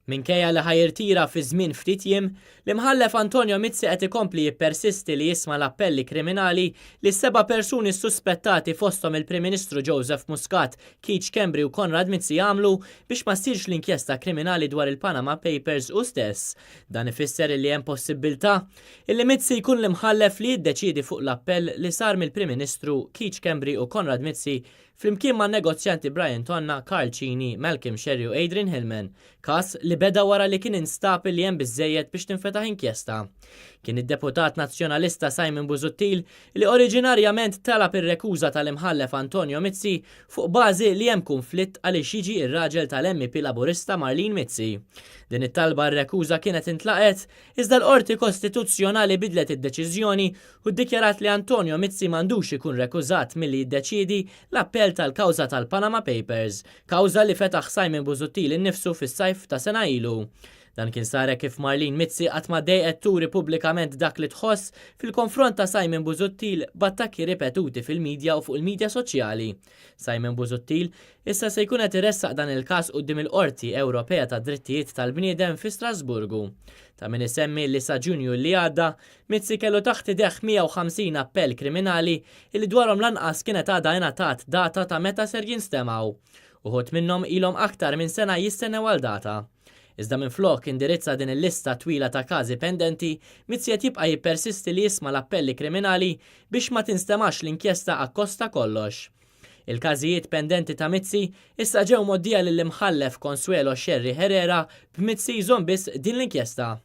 Minkejja li ħajirtira fi żmien ftit jiem, l-imħallef Antonio Mizzi qed ikompli jippersisti li jisma' l-appelli kriminali li 7 persuni suspettati fosthom il-Prim Ministru Joseph Muscat, Keith Schembri u Konrad Mizzi għamlu biex ma ssirx l-inkjesta kriminali dwar il-Panama Papers u stess. Dan ifisser li hemm possibilità illi Mizzi jkun l-imħallef li jiddeċiedi fuq l-appell li sar mill-Prim Ministru Keith Schembri u Konrad Mizzi flimkien ma' negozjanti Brian Tonna, Carl Cini, Malcolm Sherry u Adrian Hillman, każ li beda wara li kien instab li hemm biżżejjed biex tinfetaħ inkjesta. Kien id-deputat nazzjonalista Simon Busuttil li oriġinarjament talab ir-rekuża tal-imħallef Antonio Mizzi fuq bażi li hemm konflitt għaliex jiġi ir-raġel tal-MP Laburista Marlene Mizzi. Din it-talba r-rekuża kienet intlaqet iżda l-Qorti Kostituzzjonali bidlet id-deċiżjoni u ddikjarat li Antonio Mizzi m'għandux ikun rekużat milli jiddeċiedi l-appell tal-kawża tal-Panama Papers, kawża li fetaħ Simon Busuttil innifsu fis-sajf ta' sena ilu. Dan kien sar kif Marlene Mizzi qatt ma dejqet turi pubblikament dak li tħoss fil-konfront ta' Simon Busuttil b'attakki ripetuti fil-medja u fuq il-medja soċjali. Simon Busuttil issa se jkun qed iressaq dan il-każ quddiem il-Qorti Ewropea ta' Drittijiet tal-Bniedem fi Strasburgu. Ta' min isemmi li sa' Ġunju li għadda, Mizzi kellu taħt idejh 150 appell kriminali li dwarhom lanqas kienet għadha ingħatat data ta' meta ser jinstemaw. Uħud minnhom ilhom aktar minn sena jistennew għal data. Iżda minflok indirizza din il-lista twila ta' każi pendenti, Mizzi qed jibqa' jippersisti li jisma' l-appelli kriminali biex ma tinstemax l-inkjesta akkosta kollox. Il-każijiet pendenti ta' Mizzi issa ġew moddija lill-imħallef Consuelo Sherry Herrera b'Mizzi jżomm biss din l-inkjesta.